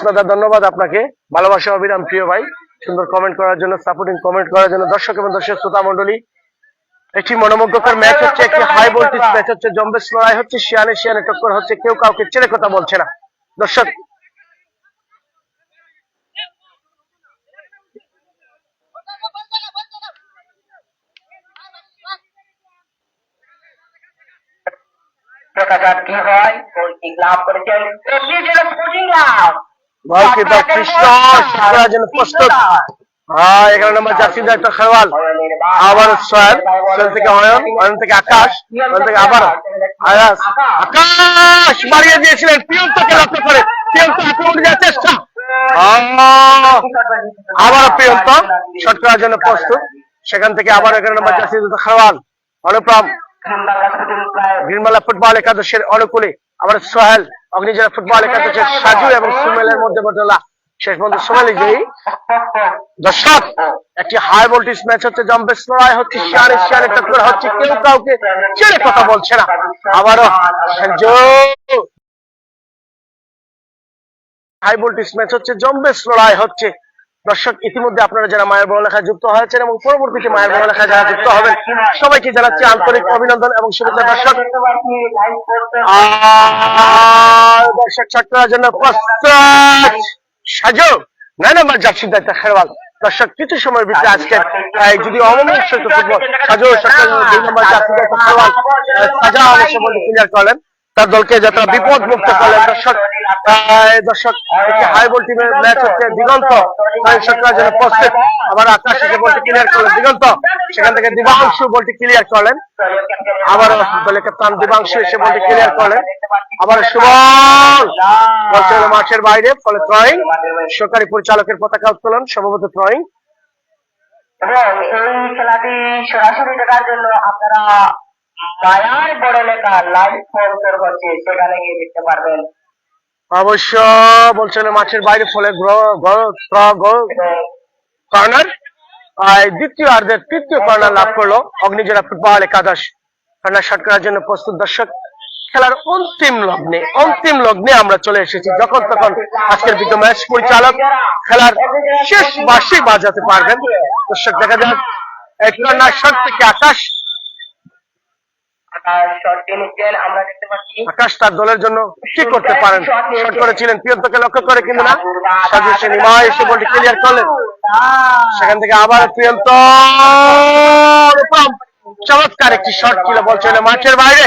দাদা, ধন্যবাদ আপনাকে, ভালোবাসা অবিরাম প্রিয় ভাই, সুন্দর কমেন্ট করার জন্য, সাপোর্টিং কমেন্ট করার জন্য। দর্শক এবং দর্শক শ্রোতা মন্ডলী, একটি মনোমুগ্ধকর ম্যাচ হচ্ছে, একটি হাই ভোল্টেজ ম্যাচ হচ্ছে, জম্বেশ লড়াই হচ্ছে, শিয়ানে টক্কর হচ্ছে, কেউ কাউকে ছেড়ে কথা বলছে না। দর্শক কি হয় লাভ করেছেন গোলকিপার কৃষ্ণ করার জন্য প্রস্তুত। 11 নম্বর জার্সি একটা খেলোয়াল আবার সোহেল, সোহেল থেকে অয়ন, অয়ন থেকে আকাশ, অয়ন থেকে আবার আয়াস, আকাশ বাড়িয়ে দিয়েছিলেন প্রিয়ন্তকে লক্ষ্য করে, প্রিয়ন্ত আক্রমণে যাওয়ার চেষ্টা, আবার প্রিয়ন্ত শট করার জন্য প্রস্তুত, সেখান থেকে আবার 11 নম্বর জার্সি খেলোয়াল অনুপ্রম, গ্রিনবালা ফুটবল একাদশের অনুকূলে আবার সোহেল, অগ্নিজোড়া ফুটবল একাদশের সাজু এবং সুমেলের মধ্যে বদলা, শেষ পর্যন্ত সোমেলি জয়ী। দর্শক, একটি হাই ভোল্টেজ ম্যাচ হচ্ছে, জম্বেশ লড়াই হচ্ছে, শিয়ারে শিয়ারে টক্কর হচ্ছে, কেউ কাউকে ছেড়ে কথা বলছে না। আবারও হাই ভোল্টেজ ম্যাচ হচ্ছে, জম্বেশ লড়াই হচ্ছে। দর্শক, ইতিমধ্যে আপনারা যারা মায়ের বড়লেখায় যুক্ত হয়েছেন এবং পরবর্তীতে মায়ের বড়লেখায় যারা যুক্ত হবেন সবাইকে জানাচ্ছি আন্তরিক অভিনন্দন এবং শুভেচ্ছা। দর্শক, দর্শক শট করার জন্য প্রস্তুত সাজু, 9 নম্বর জার্সি দায়িত্ব খেলোয়াল। দর্শক, কিছু সময়ের ভিতরে আজকে যদি অমীমাংসিত ফুটবল সাজু শট করার জন্য 2 নম্বর জার্সি দায়িত্ব খেলোয়াল সাজা অবশ্য বলতে ক্লিয়ার করলেন, তার দলকে যাতে বিপদ মুক্ত করলেন। দর্শক, দর্শক একটি হাই ভোল্টেজের ম্যাচ হচ্ছে, দিগন্ত শট করার জন্য প্রস্তুত, আবার আকাশ এসে বলটি ক্লিয়ার করলেন দিগন্ত, সেখান থেকে দিবাংশু বলটি ক্লিয়ার করলেন, আবার দলের ক্যাপ্টেন দিবাংশু এসে বলটি ক্লিয়ার করলেন, আবার সুবল বলছে মাঠের বাইরে, ফলে থ্রোয়িং, সরকারি পরিচালকের পতাকা উত্তোলন, সম্ভবত থ্রোয়িং। এবং এই খেলাটি সরাসরি দেখার জন্য আপনারা মায়ার বড় লেখা লাইভ স্পন্সর হচ্ছে, সেখানে গিয়ে দেখতে পারবেন। অবশ্য বলছিল মাঠের বাইরে, ফলে কর্নার, দ্বিতীয়ার্ধের তৃতীয় কর্নার লাভ করলো অগ্নিজোড়া ফুটবল একাদশ। কর্নার শট করার জন্য প্রস্তুত। দর্শক, খেলার অন্তিম লগ্নে আমরা চলে এসেছি, যখন তখন আজকের বিজ্ঞ ম্যাচ পরিচালক খেলার শেষ বাঁশি বাজাতে পারবেন। দর্শক, দেখা যাক এই কর্নার শট থেকে আকাশ আকাশ তার দলের জন্য কি করতে পারেন, শট করেছিলেন প্রিয়ন্তকে লক্ষ্য করে, কিন্তু না, সাজু সে নিমায় এসে বলটি ক্লিয়ার করলেন, সেখান থেকে আবার প্রিয়ন্ত, চমৎকার একটি শট ছিল, বলছিল মাঠের বাইরে।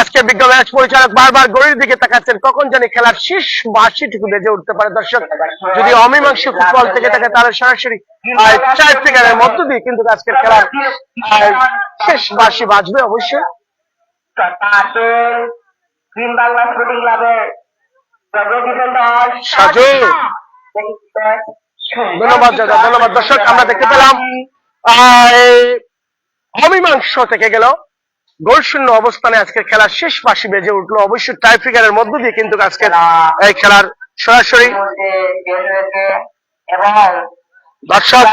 আজকে বিজ্ঞ ম্যাচ পরিচালক বারবার গড়ির দিকে তাকাচ্ছেন, কখন জানি খেলার শেষ বাঁশিটুকু বেজে উঠতে পারে। দর্শক, যদি অমীমাংসিত ফুটবল থেকে থাকে তাহলে সরাসরি 4 সেকেন্ডের মধ্য দিয়ে কিন্তু আজকের খেলার শেষ বাঁশি বাজবে অবশ্যই। সাজু, ধন্যবাদ দাদা, ধন্যবাদ। দর্শক, আমরা দেখতে পেলাম অমীমাংস থেকে গেল, গোল শূন্য অবস্থানে আজকের খেলার শেষ বাঁশি বেজে উঠলো। অবশ্যই টাই ফিগারের মধ্য দিয়ে কিন্তু আজকের এই খেলার সরাসরি দর্শক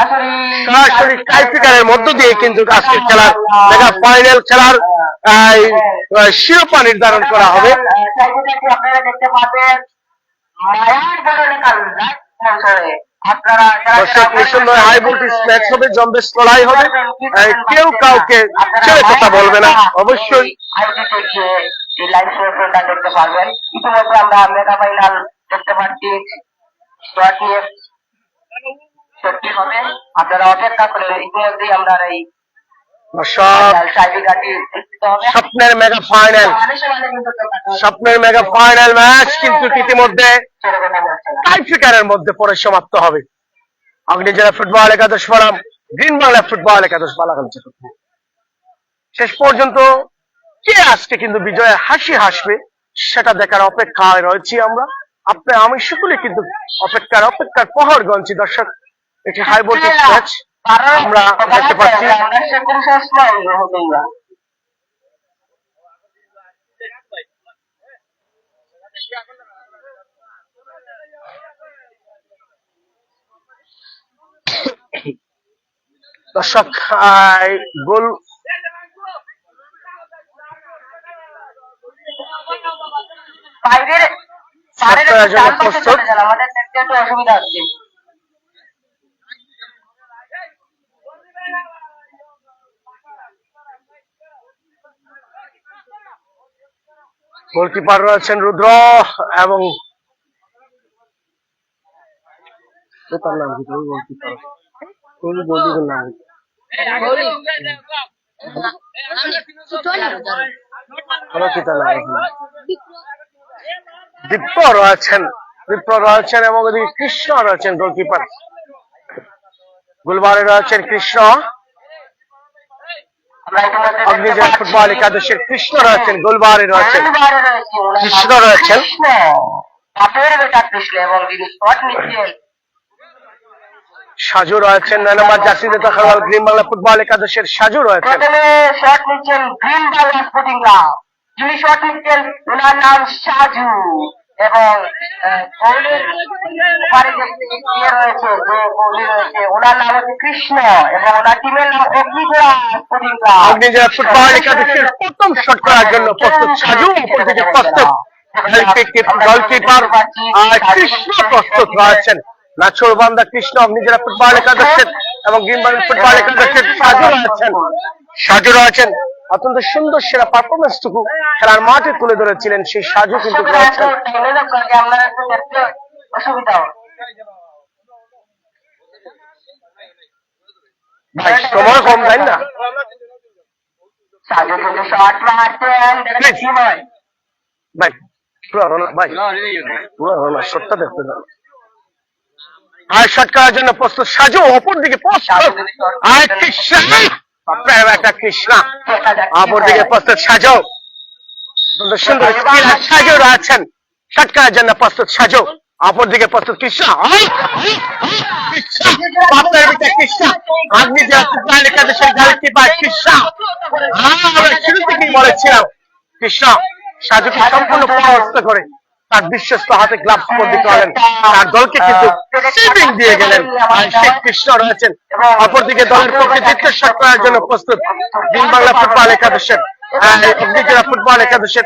সরাসরি টাই ফিগারের মধ্য দিয়ে কিন্তু আজকের খেলার মেগা ফাইনাল খেলার শিরোপা নির্ধারণ করা হবে। আপনারা দেখতে পাবেন মায়ার বড় লেখা লাইভ স্পন্সরে দর্শক, নিঃসন্দেহে হাই ভোল্টেজ ম্যাচ হবে, জম্বেশ লড়াই হবে, কেউ কাউকে ছেড়ে কথা বলবে না অবশ্যই। লাইভ স্পন্সরটা দেখতে পারবেন। ইতিমধ্যে আমরা মেগা ফাইনাল দেখতে পাচ্ছি, সত্যি হবে, আপনারা অপেক্ষা করে। ইতিমধ্যেই আমরা এই স্বপ্নের মেগা ফাইনাল ম্যাচ কিন্তু ইতিমধ্যে টাই ফিগারের মধ্যে পরে সমাপ্ত হবে। অগ্নিজোড়া ফুটবল একাদশ ফোরাম গ্রিন বাংলা ফুটবল একাদশ বালাগঞ্জ। শেষ পর্যন্ত কে আজকে কিন্তু বিজয়ের হাসি হাসবে সেটা দেখার অপেক্ষায় রয়েছি আমরা, আমি সকলে কিন্তু অপেক্ষার প্রহর গণছি। দর্শক, একটি হাই ভোল্টেজ ম্যাচ আমরা দেখতে পাচ্ছি। দর্শক, গোল প্রস্তুত। আমাদের দেখতে একটু অসুবিধা হচ্ছে। গোলকিপার রয়েছেন রুদ্র এবং তার নাম কি, গোলকিপার নাম দীপ্ত রয়েছেন এবং ওদিকে কৃষ্ণ রয়েছেন গোলকিপার। গোলবারে রয়েছেন কৃষ্ণ। অগ্নিজেলা ফুটবল একাদশের কৃষ্ণ রয়েছেন, গোলবারে রয়েছেন কৃষ্ণ রয়েছেন। সাজু রয়েছেন 9 নম্বর জার্সি খেলোয়াড় গ্রিন বাংলা ফুটবল একাদশের সাজু রয়েছেন। শট নিচ্ছেন গ্রিন বাংলা স্পোর্টিং ক্লাব, যিনি শট নিচ্ছেন ওনার নাম সাজু, এবং গোলের ওপারে যে রয়েছে, যে গোলি রয়েছে, ওনার নাম হচ্ছে কৃষ্ণ, এবং ওনার টিমের নাম অগ্নিজোড়া স্পোর্টিং ক্লাব। অগ্নিজোড়া ফুটবল একাদশের প্রথম শট করার জন্য প্রস্তুত সাজু, অপরদিকে প্রস্তুত গোলকিপার কৃষ্ণ প্রস্তুত রয়েছেন। নাছোড়বান্ধা কৃষ্ণ অগ্নিজোড়া ফুটবল একাদশের এবং গ্রিন বাংলা ফুটবল একাদশের সাজু রয়েছেন। অত্যন্ত সুন্দর সেরা পারফরমেন্সটুকু খেলার মাঠে তুলে ধরেছিলেন সেই সাজু কিন্তু রয়েছেন। ভাই সময় কম, তাই না? ভাই শটটা দেখতে যান। আর শট করার জন্য প্রস্তুত সাজু, অপরদিকে প্রস্তুত কৃষ্ণা, অপরদিকে প্রস্তুত সাজু। সুন্দর সাজু রয়েছেন, শট করার জন্য প্রস্তুত সাজু, অপরদিকে প্রস্তুত কৃষ্ণা। কৃষ্ণা অগ্নিজোড়া ফুটবল একাদশের গোলকিপার কৃষ্ণা। আমরা শুরু থেকেই বলেছিলাম কৃষ্ণ সাজুকে সম্পূর্ণ পরাস্ত করে তার বিশ্বস্ত হাতে গ্লাভস বন্দী করেন, তার দলকে কিন্তু সেভিং দিয়ে গেলেন। শেখ কৃষ্ণ রয়েছেন, অপরদিকে দলের পক্ষে দ্বিতীয় শট করার জন্য প্রস্তুত গ্রিন বাংলা ফুটবল একাদশের অগ্নিজোড়া ফুটবল একাদশের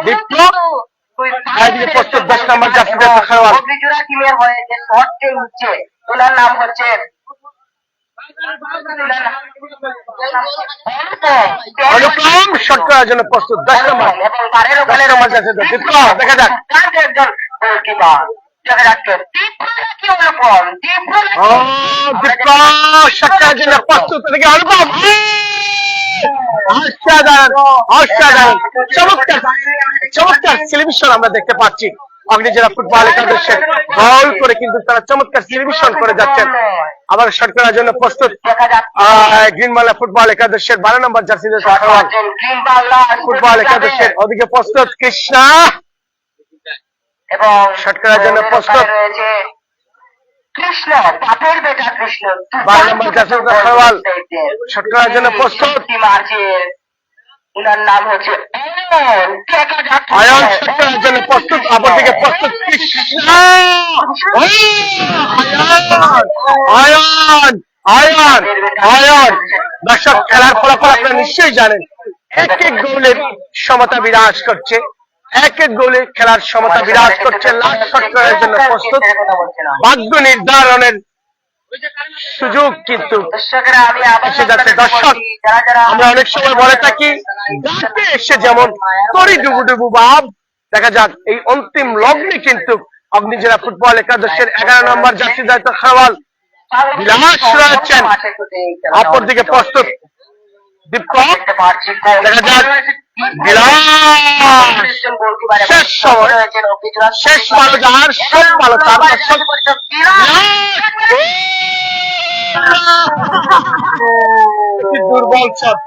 দীপ্ত। প্রস্তুত 10 নম্বর জার্সি খেলোয়াড় অগ্নিজোড়া টিমের হয়ে যে শটটি উঠছে, ওনার নাম হচ্ছে অনুপম। শট করার জন্য প্রস্তুত 10 নম্বর জার্সি দীপ্ত। দেখা যাক শট করার জন্য প্রস্তুত অনুপম। চমৎকার সেলিব্রেশন আমরা দেখতে পাচ্ছি অগ্নিজোড়া ফুটবল একাদশের গোল করে কিন্তু তারা চমৎকার সেলিব্রেশন করে যাচ্ছেন। আবার শট করার জন্য প্রস্তুত গ্রিন বাংলা ফুটবল একাদশের 12 নম্বর জার্সি ফুটবল একাদশের ওদিকে প্রস্তুত কৃষ্ণা, এবং শট করার জন্য প্রস্তুত কৃষ্ণ, পাপের বেটা কৃষ্ণ 12 নম্বর জার্সি খেলোয়াড় শট করার জন্য প্রস্তুত। ওনার নাম হচ্ছে আয়ন, শট করার জন্য প্রস্তুত, অপরদিকে প্রস্তুত কৃষ্ণ। দর্শক খেলার ফলাফল আপনারা নিশ্চয়ই জানেন, এক এক গোলের সমতা বিরাজ করছে, এক এক গোলে খেলার সমতা বিরাজ করছে। লাস্ট শট করার জন্য প্রস্তুত, ভাগ্য নির্ধারণের সুযোগ কিন্তু এসে যাচ্ছে। দর্শক আমরা অনেক সময় বলে থাকি গাছে এসে যেমন তরি ডুবু ডুবু ভাব, দেখা যাক এই অন্তিম লগ্নে কিন্তু অগ্নিজোড়া ফুটবল একাদশের 11 নম্বর জার্সি দায়িত্ব খেলোয়াড় বিলাস রয়েছেন, অপরদিকে প্রস্তুত দীপ্ত। দেখা যাক শেষ সময়, শেষ ভালো যার সব ভালো তার দুর্বল শট,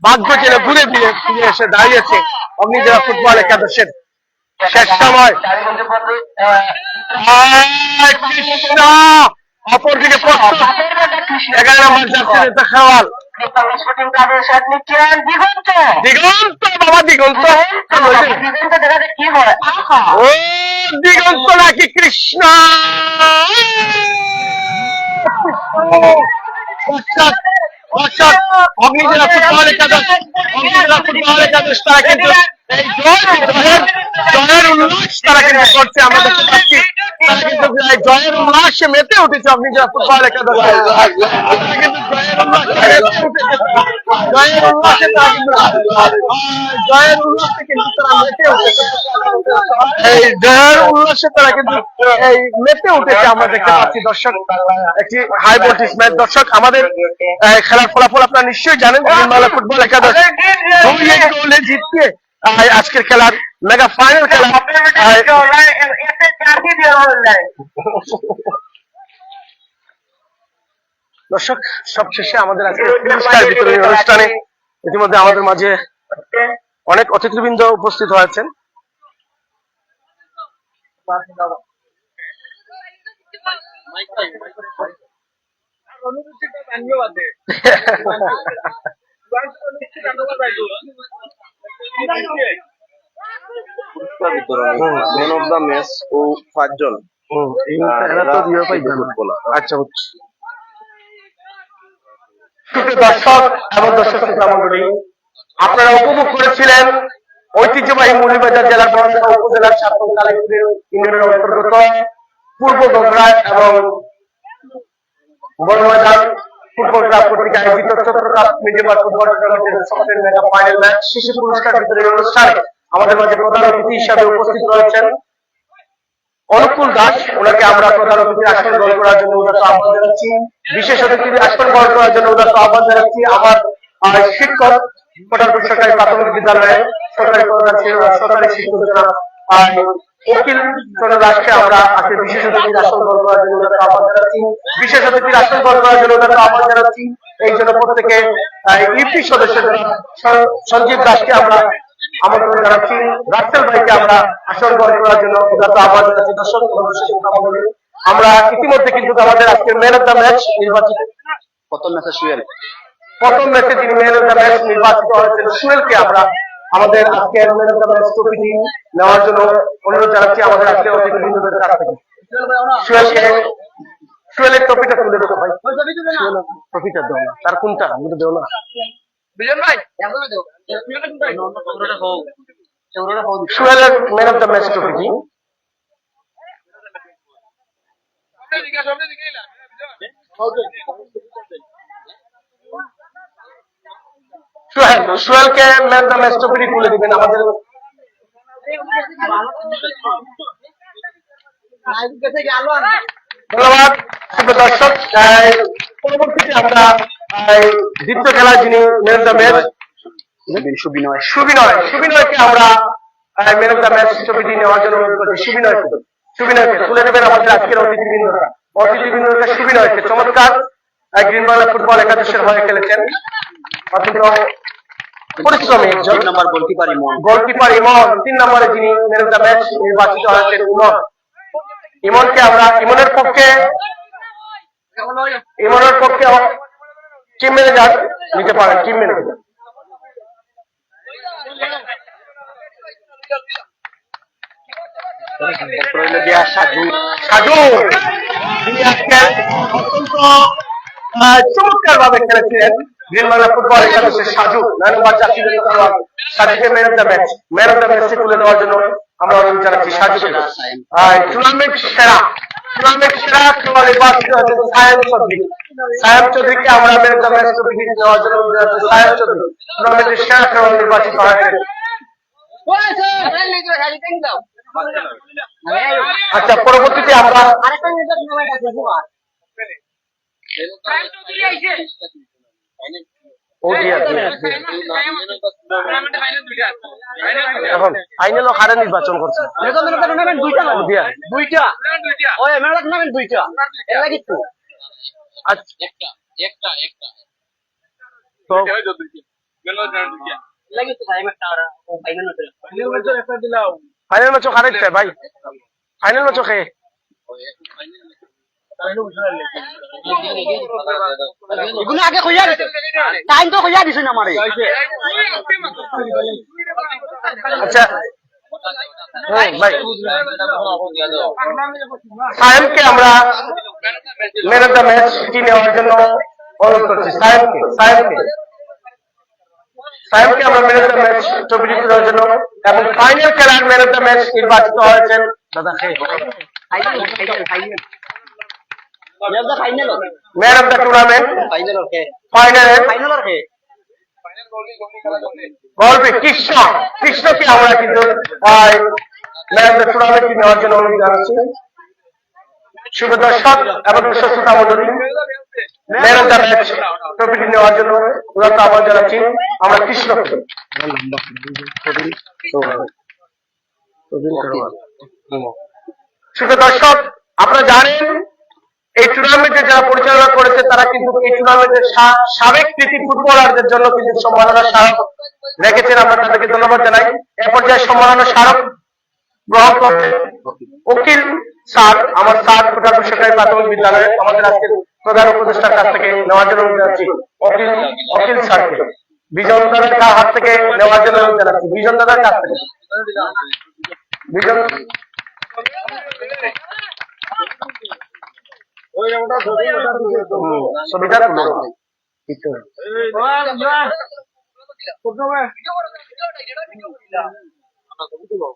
ভাগ্য যেন ঘুরে দিয়ে ফিরে এসে দাঁড়িয়েছে অগ্নিজোড়া ফুটবল একাদশের শেষ সময়। অপরদিকে প্রস্তুত 11 নম্বর জার্সি খেলোয়াড় দিগন্ত। বাবা দিগন্ত, কি হয় ও দিগন্ত নাকি কৃষ্ণ? অগ্নিজোড়া ফুটবল একাদশ, অগ্নিজোড়া ফুটবল একাদশ তারা কিন্তু এই জয়ের উল্লাস তারা কিন্তু করছে, আমরা দেখতে পাচ্ছি তারা কিন্তু জয়ের উল্লাসে মেতে উঠেছে অগ্নিজোড়া ফুটবল একাদশ। কিন্তু জয়ের উল্লাসে তারা কিন্তু তারা মেতে উঠেছে, এই জয়ের উল্লাসে তারা কিন্তু এই মেতে উঠেছে আমরা দেখতে পাচ্ছি। দর্শক একটি হাই ভোল্টেজ ম্যাচ। দর্শক আমাদের খেলার ফলাফল আপনারা নিশ্চয়ই জানেন, গ্রিন বাংলা ফুটবল একাদশ 2 গোলে জিতছে আজকের খেলার মেগা ফাইনাল খেলা। দর্শক, সবশেষে আমাদের আজকে পুরস্কার বিতরণী অনুষ্ঠানে ইতিমধ্যে আমাদের মাঝে অনেক অতিথিবৃন্দ উপস্থিত হয়েছেন। পুরস্কার বিতরণী ম্যান অফ দ্য ম্যাচ ও 5 জন। আচ্ছা, দর্শক এবং দর্শক শ্রোতা মণ্ডলী, আপনারা উপভোগ করেছিলেন ঐতিহ্যবাহী মৌলভীবাজার জেলার বরন্দা উপজেলার ছাত্র কালেক্টরের ইউনিয়নের অন্তর্গত পূর্ব গগড়া এবং বড়বাজার ফুটবল ক্লাব কর্তৃক আয়োজিত চট্টগ্রাম মিডিয়াম ফুটবল টুর্নামেন্টের সপ্তম মেগা ফাইনাল ম্যাচ শিশু পুরস্কার বিতরণী অনুষ্ঠানে আমাদের মাঝে প্রধান অতিথি হিসাবে উপস্থিত রয়েছেন অনুকূল দাস। ওনাকে আমরা প্রধান অতিথির আসন গ্রহণ করার জন্য উদাত্ত আহ্বান জানাচ্ছি। বিশেষ অতিথির আসন গ্রহণ করার জন্য উদাত্ত আহ্বান জানাচ্ছি আমার শিক্ষক কোটারপুর সরকারি প্রাথমিক বিদ্যালয়ের সরকারি শিক্ষক উকিল চন্দ্র দাসকে আমরা আজকে বিশেষ অতিথির আসন গ্রহণ করার জন্য উদাত্ত আহ্বান জানাচ্ছি। বিশেষ অতিথির আসন গ্রহণ করার জন্য উদাত্ত আহ্বান জানাচ্ছি। এই জন্য প্রত্যেকে ইউপি সদস্য সঞ্জীব দাসকে আমরা আমন্ত্রণ জানাচ্ছি। রাসেল ভাইকে আমরা আসন গ্রহণ করার জন্য উদাত্ত আহ্বান জানাচ্ছি। দর্শক, আমরা ইতিমধ্যে কিন্তু আমাদের আজকে ম্যান অফ দ্য ম্যাচ নির্বাচিত, প্রথম ম্যাচে সুয়েল, প্রথম ম্যাচে যিনি ম্যান অফ দ্য ম্যাচ নির্বাচিত হয়েছেন সুয়েলকে আমরা আমাদের আজকের ম্যান অফ দ্য ম্যাচ ট্রফিটি নেওয়ার জন্য অনুরোধ জানাচ্ছি আমাদের আজকের অতিথিবৃন্দদের কাছ থেকে। সুয়েলের ট্রফিটা তুলে দেবো ভাই, ট্রফিটা দেও না, তার কোনটা আমাকে দেও না। সুয়েলের ম্যান অফ দ্য ম্যাচ ট্রফিটি সুয়েলকে ম্যান দ্য ম্যাচ ট্রফিটি তুলে দিবেন আমাদের। ধন্যবাদ দর্শক। পরবর্তীতে আমরা দ্বিতীয় খেলা যিনি ম্যান অফ দ্য ম্যাচ সুবিনয়কে আমরা ম্যান অফ দ্য ম্যাচ ট্রফিটি নেওয়ার জন্য অনুরোধ করছি। সুবিনয়কে তুলে দেবেন আমাদের আজকের অতিথিবৃন্দরা সুবিনয়কে। চমৎকার গ্রিন বাংলা ফুটবল একাদশের হয়ে খেলেছেন, অত্যন্ত পরিশ্রমী একজন গোলকিপার ইমন। 3 নম্বরে যিনি ম্যান অফ দ্য ম্যাচ নির্বাচিত হয়েছেন ইমনকে আমরা ইমনের পক্ষে টিম ম্যানেজার নিতে পারেন। টিম ম্যানেজার সাজু, তিনি আজকে অত্যন্ত চমৎকার ভাবে খেলেছিলেন গ্রিন বাংলা ফুটবল একাদশের সাজু। সাজুকে ম্যান অফ দ্য ম্যাচ তুলে দেওয়ার জন্য আমরা অনুরোধ জানাচ্ছি সাজুকে। টুর্নামেন্ট সেরা খেলোয়াড় নির্বাচিত হয়েছে সায়াম চৌধুরীকে আমরা man of the match trophy দেওয়ার জন্য অনুরোধ জানাচ্ছি। সায়াম চৌধুরী টুর্নামেন্টের সেরা খেলোয়াড় নির্বাচিত হয়েছে। আচ্ছা, পরবর্তীতে আমরা এখন ফাইনালও কারে নির্বাচন করছে ফাইনাল ম্যাচও খারাইছে ভাই, ফাইনাল ম্যাচও খেয়ে এগুলো আগে কইয়া দিছে, টাইম তো কইয়া দিছে না আমারে। আচ্ছা ভাই, সায়েমকে আমরা ম্যান অফ দ্য ম্যাচ নেওয়ার জন্য অনুরোধ করছি। সায়েমকে আমরা man of the match trophy দেওয়ার জন্য এবং ফাইনাল খেলার ম্যান অফ দ্য ম্যাচ নির্বাচিত হয়েছেন দাদা man of the tournament final গল্পে কৃষ্ণকে আমরা কিন্তু ম্যান অফ দ্য টুর্নামেন্ট নেওয়ার জন্য অনুরোধ জানাচ্ছি। শুভ দর্শক এবং শ্রোতা মণ্ডলী, ম্যান অফ দ্য ম্যাচ ট্রফিটি নেওয়ার জন্য উদাত্ত আহ্বান জানাচ্ছি আমরা কৃষ্ণকে। শুভ দর্শক, আপনারা জানেন এই টুর্নামেন্টে যারা পরিচালনা করেছে তারা কিন্তু এই টুর্নামেন্টের সাবেক কৃতি ফুটবলারদের জন্য কিন্তু সম্মাননা স্মারক রেখেছেন। আমরা তাদেরকে ধন্যবাদ জানাই। এ পর্যায়ে সম্মাননা স্মারক গ্রহণ করছেন উকিল স্যার, আমার স্যার কোটাপুর সরকারি প্রাথমিক বিদ্যালয়ে আমাদের আজকের প্রধান উপদেষ্টার কাছ থেকে নেওয়ার জন্য জানাচ্ছি অখিল স্যারকে, বিজন দাদার হাত থেকে নেওয়ার জন্য জানাচ্ছি, বিজন দাদার কাছ থেকে বিজন ছবিটা তুলো।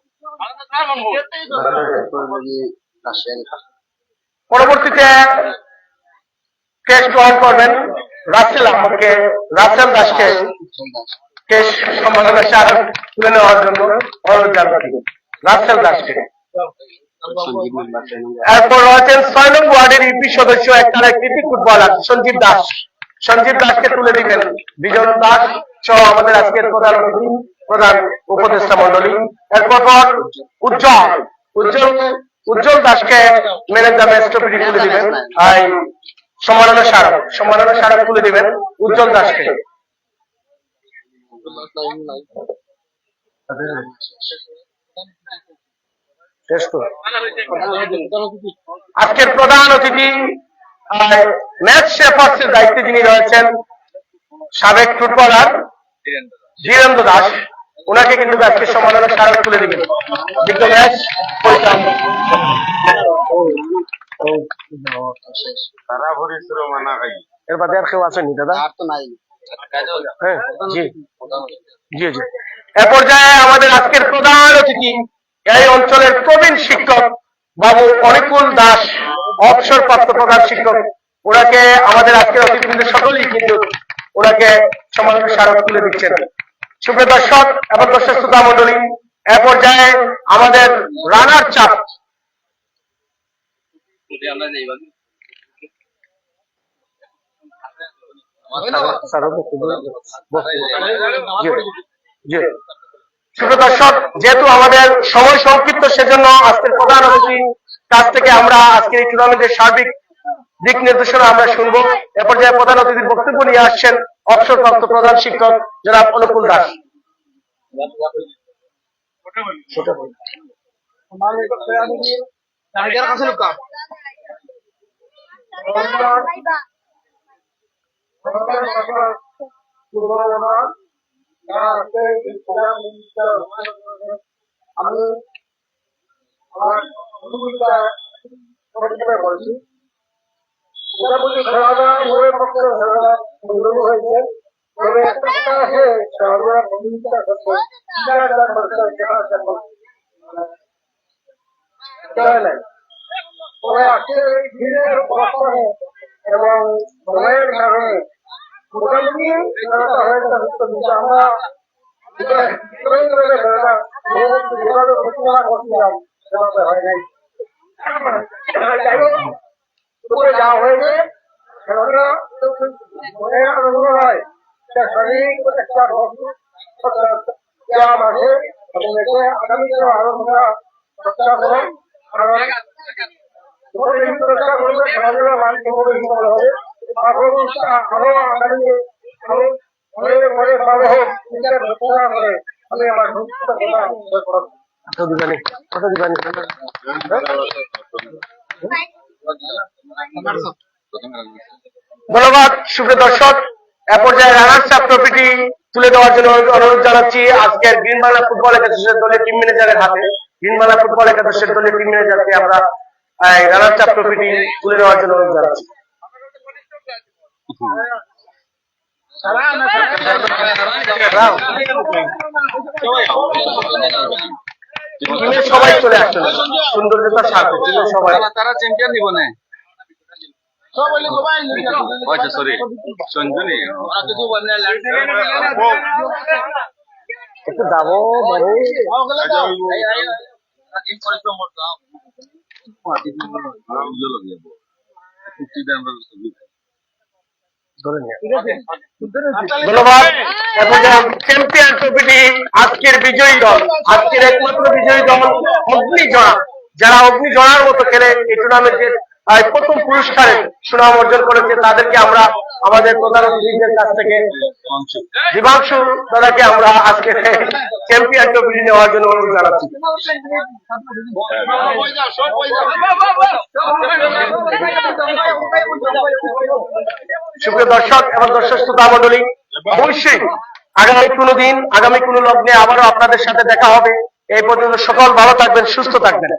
পরবর্তীতে কেস গ্রহণ করবেন রাসেল আহমদকে, রাসেল দাসকে কেস সম্মাননা স্মারক তুলে নেওয়ার জন্য অনুরোধ জানাচ্ছি রাসেল দাসকে। এরপর রয়েছেন 6 নং ওয়ার্ডের ইউপি সদস্য একটা কৃতি ফুটবলার সঞ্জীব দাস, সঞ্জীব দাসকে তুলে দিবেন বিজন দাস সহ আমাদের আজকের প্রধান উপদেষ্টা মন্ডলী। এরপর উজ্জ্বল দাসকে man of the match trophy তুলে দিবেন, সম্মাননা স্মারক তুলে দিবেন উজ্জ্বল দাসকে। আজকের প্রধান অতিথি ম্যাচ শেফার্সের দায়িত্বে যিনি রয়েছেন সাবেক ফুটবলার ধীরেন্দ্র দাস, ওনাকে কিন্তু আজকে সম্মাননা স্মারক তুলে দিবেন ম্যাচ পরিচালনা। এর বাদে আর কেউ আসেনি দাদা? হ্যাঁ, জি জি জি। এ পর্যায়ে আমাদের আজকের প্রধান অতিথি এই অঞ্চলের প্রবীণ শিক্ষক বাবু অনিকুল দাস, অবসরপ্রাপ্ত প্রধান শিক্ষক, ওনাকে আমাদের আজকের অতিথিবৃন্দ সকলেই কিন্তু ওনাকে সম্মাননা স্মারক তুলে দিচ্ছেন। সুপ্রিয় দর্শক এবং দর্শক শ্রোতা মন্ডলী, এ পর্যায়ে আমাদের রানার চাপ সুপ্রিয় দর্শক, যেহেতু আমাদের সময় সংক্ষিপ্ত সেজন্য আজকের প্রধান অতিথি কাছ থেকে আমরা আজকের এই টুর্নামেন্টের সার্বিক দিক নির্দেশনা আমরা শুনবো। এ পর্যায়ে প্রধান অতিথির বক্তব্য নিয়ে আসছেন অবসরপ্রাপ্ত প্রধান শিক্ষক জনাব অনুকূল দাস। আমি আমার বলছি মোটামুটি খেলাধুলা উভয়ের পক্ষে খেলাধুলা সুন্দর হয়েছে, তবে একটা কথা আছে খেলাধুলা ভূমিকা তবে আজকে এই দিনের অবস্থানে এবং সময়ের কারণে মোটামুটি খেলাটা হয়ে গেছে। আমরা যেভাবে পরিচালনা করছিলাম সেভাবে হয় নাই। যাই হোক উপরে যাওয়া হয়েছে, খেলাধুলা মনের আনন্দ হয়, শারীরিক একটা ব্যায়াম আছে এবং এতে আগামী দিনে আরো চেষ্টা করে চেষ্টা করবে খেলাধুলা মান বেশি ভালো হবে। আরো আগামী ভালো হোক ঘোষণা করে আমি আমার ধন্যবাদ। সুপ্রিয় দর্শক, এ পর্যায়ে রানার্স আপ ট্রফিটি তুলে দেওয়ার জন্য অনুরোধ জানাচ্ছি আজকের গ্রিন বাংলা ফুটবল একাদশের দলের টিম ম্যানেজারের হাতে। গ্রিন বাংলা ফুটবল একাদশের দলের টিম ম্যানেজারকে আমরা রানার্স আপ ট্রফিটি তুলে দেওয়ার জন্য অনুরোধ জানাচ্ছি। সবাই চলে আসছেন সৌন্দর্যতার সাথে, সবাই তারা চ্যাম্পিয়ন নিব না। আচ্ছা সরি সঞ্জনী একটু দাবো ধন্যবাদ। চ্যাম্পিয়ন ট্রফিটি আজকের বিজয়ী দল, আজকের একমাত্র বিজয়ী দল অগ্নিজোড়া, যারা অগ্নিজোড়ার মতো খেলে এই টুর্নামেন্টের প্রথম পুরস্কারে সুনাম অর্জন করেছে, তাদেরকে আমরা আমাদের প্রধান অতিথিদের কাছ থেকে দিবাংশু দাদাকে আমরা আজকে চ্যাম্পিয়ন ট্রফি নেওয়ার জন্য অনুরোধ জানাচ্ছি। সুপ্রিয় দর্শক এবং দর্শক শ্রোতা মন্ডলী, অবশ্যই আগামী কোনো লগ্নে আবারও আপনাদের সাথে দেখা হবে। এই পর্যন্ত সকল ভালো থাকবেন, সুস্থ থাকবেন।